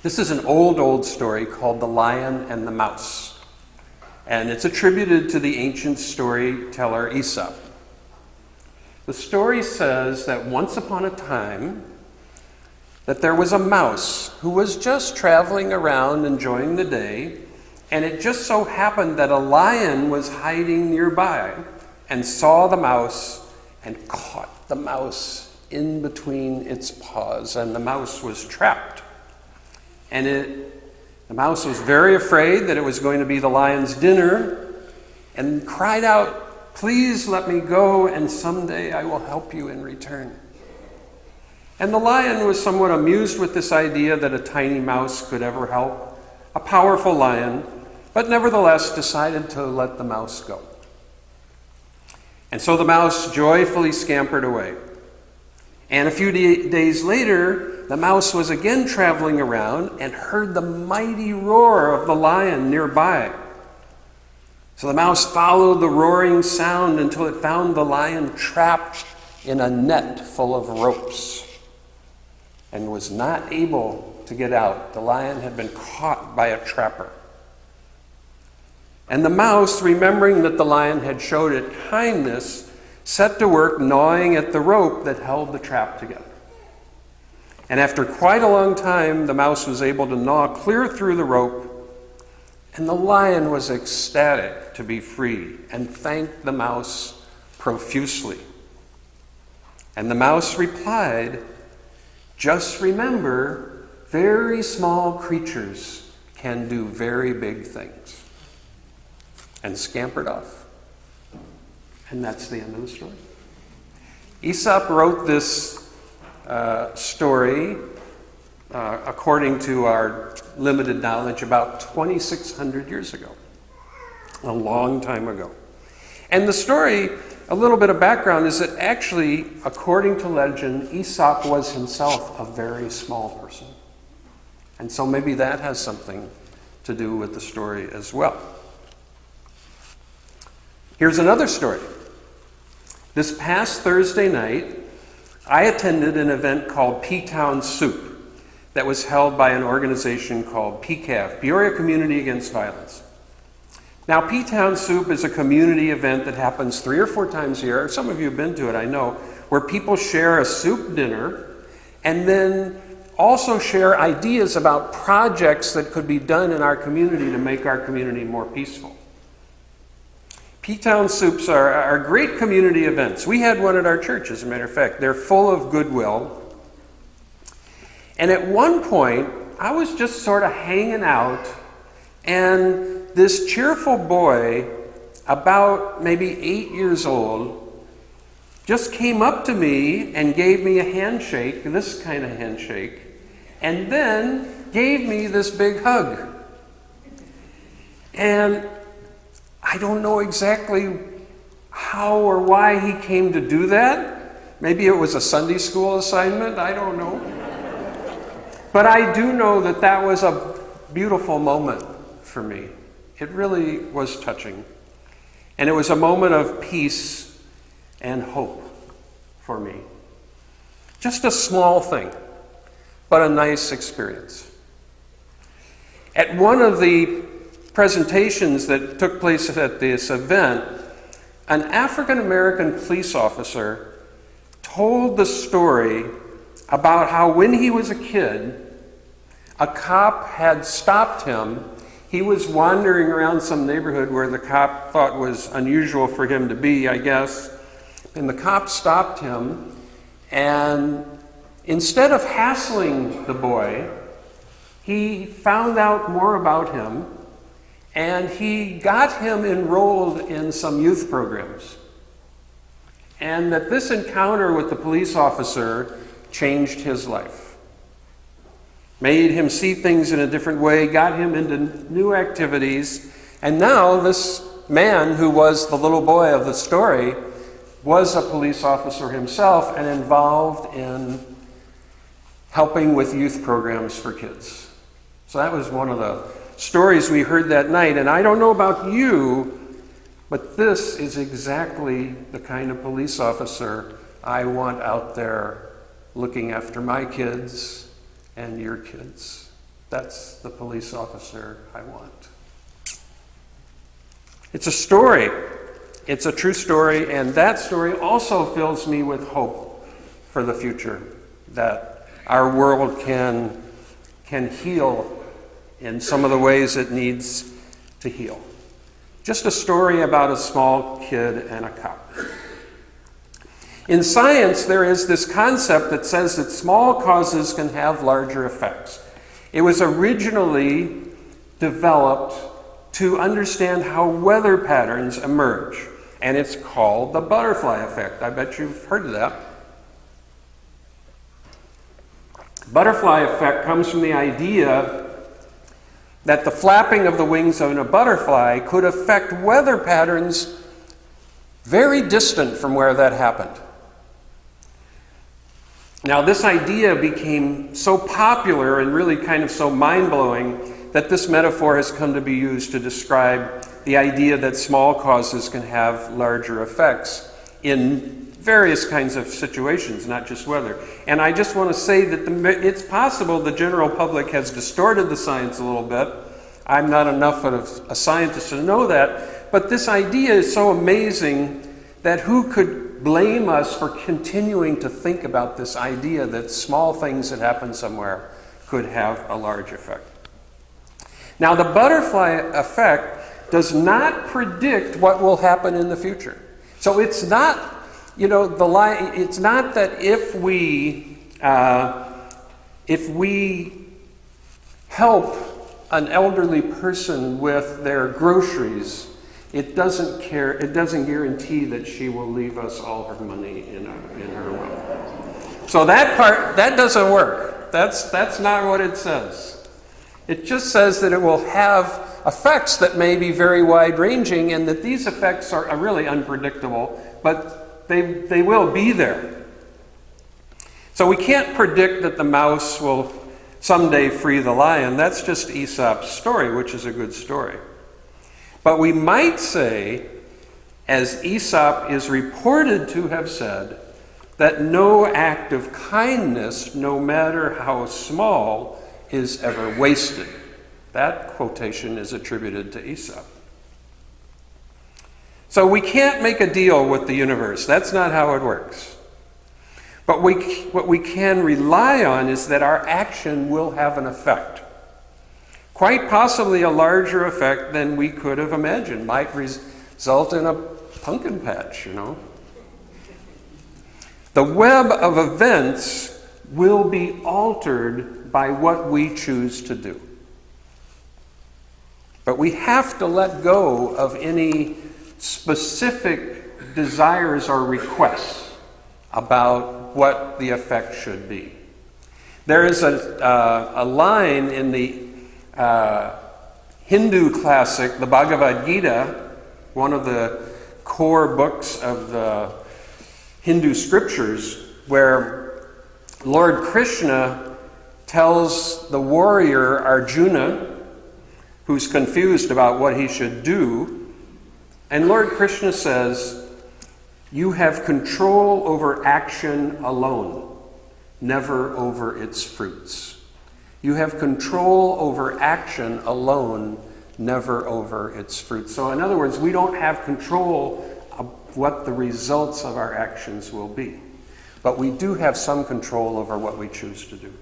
This is an old story called The Lion and the Mouse, and it's attributed to the ancient storyteller Aesop. The story says that once upon a time, that there was a mouse who was just traveling around enjoying the day, and it just so happened that a lion was hiding nearby and saw the mouse and caught the mouse in between its paws, and the mouse was trapped. And the mouse was very afraid that it was going to be the lion's dinner and cried out, "Please let me go, and someday I will help you in return." And the lion was somewhat amused with this idea that a tiny mouse could ever help a powerful lion, but nevertheless decided to let the mouse go. And so the mouse joyfully scampered away. And a few days later, the mouse was again traveling around and heard the mighty roar of the lion nearby. So the mouse followed the roaring sound until it found the lion trapped in a net full of ropes and was not able to get out. The lion had been caught by a trapper. And the mouse, remembering that the lion had showed it kindness, set to work gnawing at the rope that held the trap together. And after quite a long time, the mouse was able to gnaw clear through the rope, and the lion was ecstatic to be free and thanked the mouse profusely. And the mouse replied, "Just remember, very small creatures can do very big things," and scampered off. And that's the end of the story. Aesop wrote this story, according to our limited knowledge, about 2,600 years ago, a long time ago. And the story, a little bit of background, is that actually, according to legend, Aesop was himself a very small person. And so maybe that has something to do with the story as well. Here's another story. This past Thursday night, I attended an event called P-Town Soup that was held by an organization called PCAV, Peoria Community Against Violence. Now, P-Town Soup is a community event that happens 3 or 4 times a year. Some of you have been to it, I know, where people share a soup dinner and then also share ideas about projects that could be done in our community to make our community more peaceful. P-Town Soups are great community events. We had one at our church, as a matter of fact. They're full of goodwill. And at one point, I was just sort of hanging out, and this cheerful boy, about maybe 8 years old, just came up to me and gave me a handshake, this kind of handshake, and then gave me this big hug. And I don't know exactly how or why he came to do that. Maybe it was a Sunday school assignment, I don't know. But I do know that that was a beautiful moment for me. It really was touching. And it was a moment of peace and hope for me. Just a small thing, but a nice experience. At one of the presentations that took place at this event, an African-American police officer told the story about how when he was a kid, a cop had stopped him. He was wandering around some neighborhood where the cop thought was unusual for him to be, I guess. And the cop stopped him, and instead of hassling the boy, he found out more about him, and he got him enrolled in some youth programs. And that this encounter with the police officer changed his life. Made him see things in a different way, got him into new activities, and now this man who was the little boy of the story was a police officer himself and involved in helping with youth programs for kids. So that was one of the stories we heard that night, and I don't know about you, but this is exactly the kind of police officer I want out there looking after my kids and your kids. That's the police officer I want. It's a story. It's a true story, and that story also fills me with hope for the future, that our world can heal in some of the ways it needs to heal. Just a story about a small kid and a cop. In science, there is this concept that says that small causes can have larger effects. It was originally developed to understand how weather patterns emerge, and it's called the butterfly effect. I bet you've heard of that. Butterfly effect comes from the idea that the flapping of the wings of a butterfly could affect weather patterns very distant from where that happened. Now, this idea became so popular and really kind of so mind-blowing that this metaphor has come to be used to describe the idea that small causes can have larger effects in various kinds of situations, not just weather. And I just want to say that it's possible the general public has distorted the science a little bit. I'm not enough of a scientist to know that, but this idea is so amazing that who could blame us for continuing to think about this idea that small things that happen somewhere could have a large effect. Now, the butterfly effect does not predict what will happen in the future. So it's not, it's not that if we help an elderly person with their groceries, it doesn't guarantee that she will leave us all her money in her will. So that doesn't work. That's not what it says. It just says that it will have effects that may be very wide-ranging, and that these effects are really unpredictable, but they will be there. So we can't predict that the mouse will someday free the lion. That's just Aesop's story, which is a good story. But we might say, as Aesop is reported to have said, that no act of kindness, no matter how small, is ever wasted. That quotation is attributed to Aesop. So we can't make a deal with the universe. That's not how it works. But what we can rely on is that our action will have an effect. Quite possibly a larger effect than we could have imagined. Might result in a pumpkin patch, The web of events will be altered by what we choose to do. But we have to let go of any specific desires or requests about what the effect should be. There is a line in the Hindu classic, the Bhagavad Gita, one of the core books of the Hindu scriptures, where Lord Krishna tells the warrior Arjuna, who's confused about what he should do, and Lord Krishna says, "You have control over action alone, never over its fruits." You have control over action alone, never over its fruits. So in other words, we don't have control of what the results of our actions will be. But we do have some control over what we choose to do.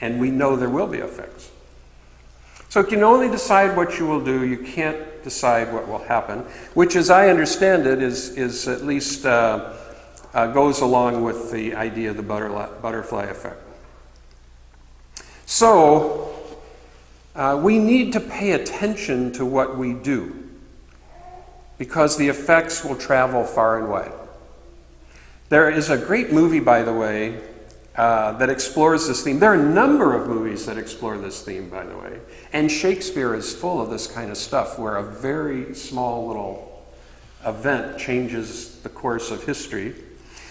And we know there will be effects. So you can only decide what you will do. You can't decide what will happen, which, as I understand it, is at least goes along with the idea of the butterfly effect. So, we need to pay attention to what we do, because the effects will travel far and wide. There is a great movie, by the way, that explores this theme. There are a number of movies that explore this theme, by the way. And Shakespeare is full of this kind of stuff, where a very small little event changes the course of history.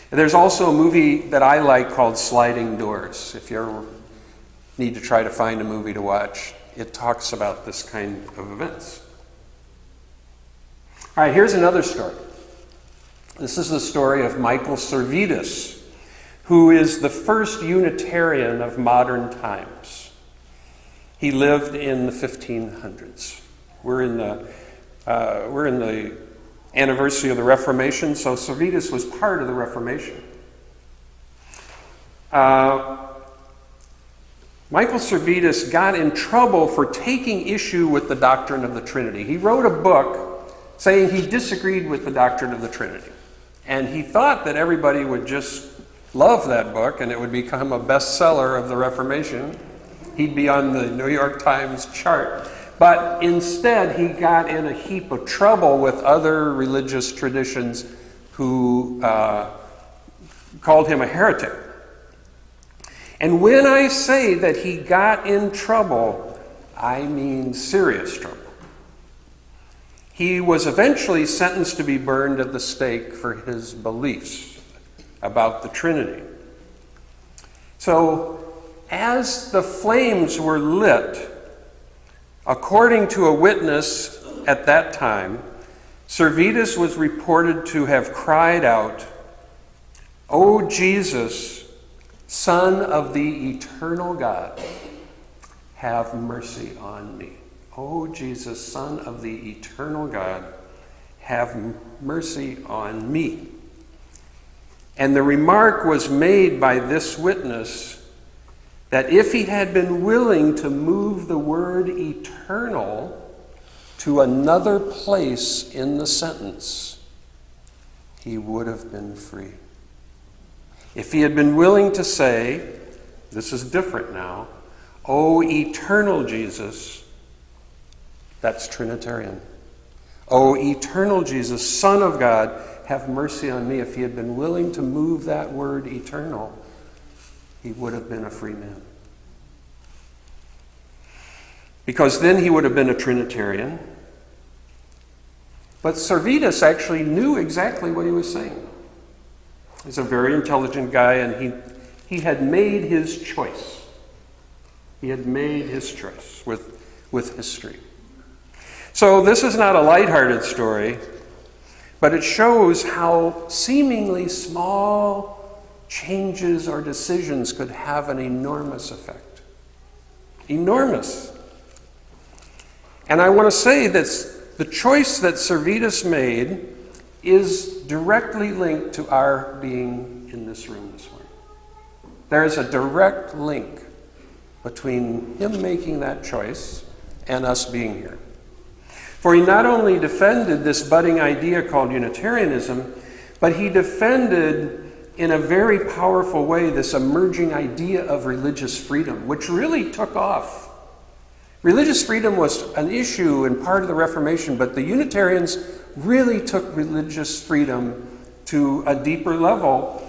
And there's also a movie that I like called Sliding Doors. If you ever need to try to find a movie to watch, it talks about this kind of events. All right, here's another story. This is the story of Michael Servetus, who is the first Unitarian of modern times. He lived in the 1500s. We're in the anniversary of the Reformation, so Servetus was part of the Reformation. Michael Servetus got in trouble for taking issue with the doctrine of the Trinity. He wrote a book saying he disagreed with the doctrine of the Trinity. And he thought that everybody would just love that book and it would become a bestseller of the Reformation. He'd be on the New York Times chart. But instead, he got in a heap of trouble with other religious traditions who called him a heretic. And when I say that he got in trouble, I mean serious trouble. He was eventually sentenced to be burned at the stake for his beliefs about the Trinity. So, as the flames were lit, according to a witness at that time, Servetus was reported to have cried out, "O Jesus, Son of the eternal God, have mercy on me." O Jesus, Son of the eternal God, have mercy on me. And the remark was made by this witness that if he had been willing to move the word eternal to another place in the sentence, he would have been free. If he had been willing to say, this is different now, "O eternal Jesus," that's Trinitarian. "O eternal Jesus, Son of God, have mercy on me." If he had been willing to move that word eternal, he would have been a free man. Because then he would have been a Trinitarian. But Servetus actually knew exactly what he was saying. He's a very intelligent guy, and he had made his choice. He had made his choice with history. So this is not a lighthearted story, but it shows how seemingly small changes or decisions could have an enormous effect. Enormous. And I want to say that the choice that Servetus made is directly linked to our being in this room this morning. There is a direct link between him making that choice and us being here. For he not only defended this budding idea called Unitarianism, but he defended in a very powerful way this emerging idea of religious freedom, which really took off. Religious freedom was an issue and part of the Reformation, but the Unitarians really took religious freedom to a deeper level.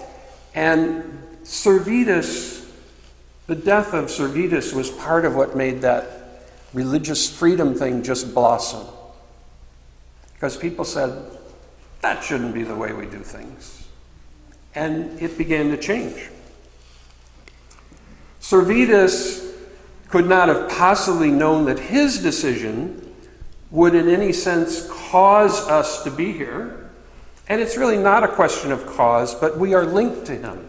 And Servetus, the death of Servetus, was part of what made that religious freedom thing just blossom. Because people said, that shouldn't be the way we do things. And it began to change. Servetus could not have possibly known that his decision would in any sense cause us to be here. And it's really not a question of cause, but we are linked to him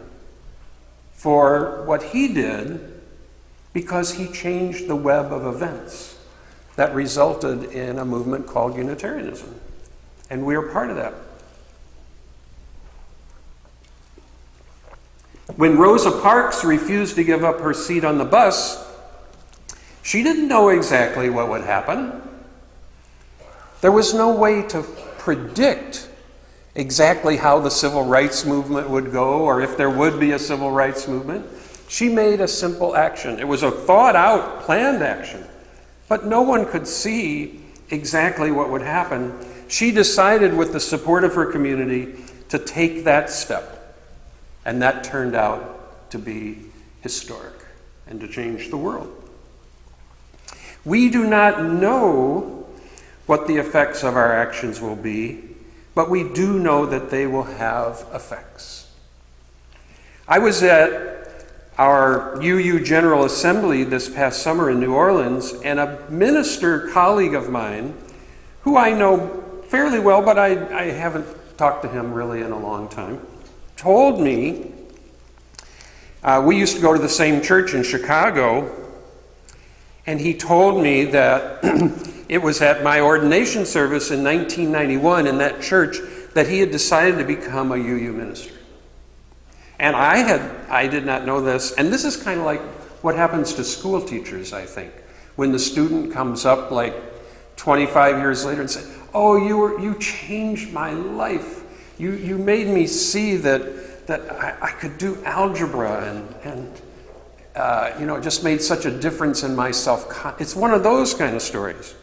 for what he did because he changed the web of events that resulted in a movement called Unitarianism. And we are part of that. When Rosa Parks refused to give up her seat on the bus, she didn't know exactly what would happen. There was no way to predict exactly how the civil rights movement would go or if there would be a civil rights movement. She made a simple action. It was a thought-out, planned action. But no one could see exactly what would happen. She decided, with the support of her community, to take that step. And that turned out to be historic and to change the world. We do not know what the effects of our actions will be, but we do know that they will have effects. I was at our UU General Assembly this past summer in New Orleans, and a minister colleague of mine, who I know fairly well, but I haven't talked to him really in a long time, told me, we used to go to the same church in Chicago, And he told me that it was at my ordination service in 1991 in that church that he had decided to become a UU minister. And I did not know this, and this is kind of like what happens to school teachers, I think, when the student comes up like 25 years later and says, "Oh, you changed my life. You made me see that I could do algebra and it just made such a difference in my It's one of those kind of stories.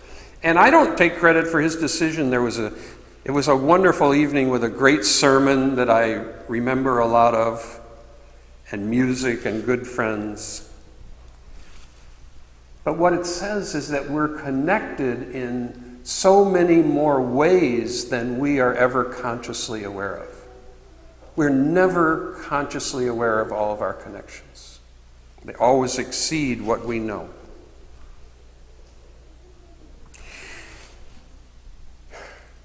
And I don't take credit for his decision. It was a wonderful evening with a great sermon that I remember a lot of, and music and good friends. But what it says is that we're connected in so many more ways than we are ever consciously aware of. We're never consciously aware of all of our connections. They always exceed what we know.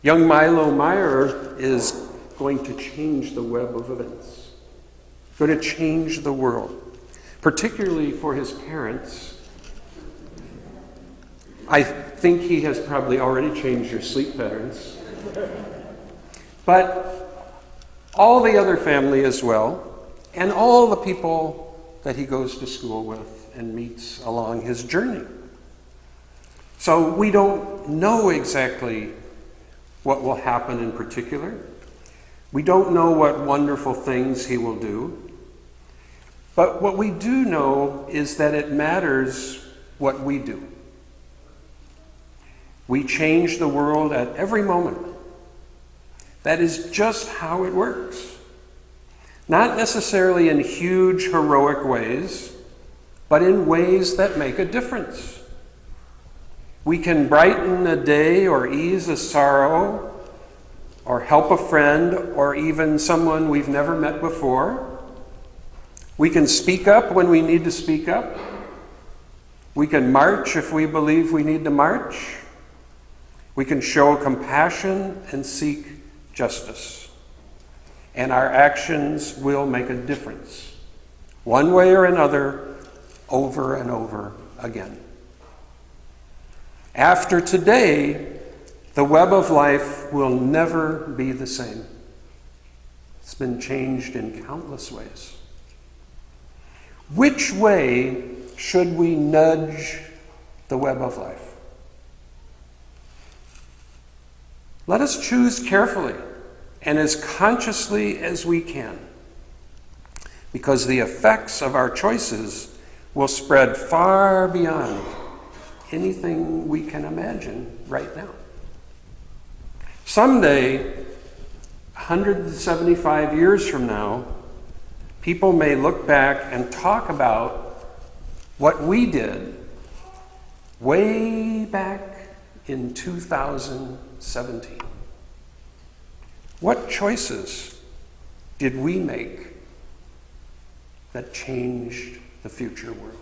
Young Milo Meyer is going to change the web of events, going to change the world, particularly for his parents. I think he has probably already changed your sleep patterns. But all the other family as well, and all the people that he goes to school with and meets along his journey. So we don't know exactly what will happen in particular. We don't know what wonderful things he will do. But what we do know is that it matters what we do. We change the world at every moment. That is just how it works. Not necessarily in huge, heroic ways, but in ways that make a difference. We can brighten a day or ease a sorrow or help a friend or even someone we've never met before. We can speak up when we need to speak up. We can march if we believe we need to march. We can show compassion and seek justice. And our actions will make a difference, one way or another, over and over again. After today, the web of life will never be the same. It's been changed in countless ways. Which way should we nudge the web of life? Let us choose carefully and as consciously as we can, because the effects of our choices will spread far beyond anything we can imagine right now. Someday, 175 years from now, people may look back and talk about what we did way back in 2017. What choices did we make that changed the future world?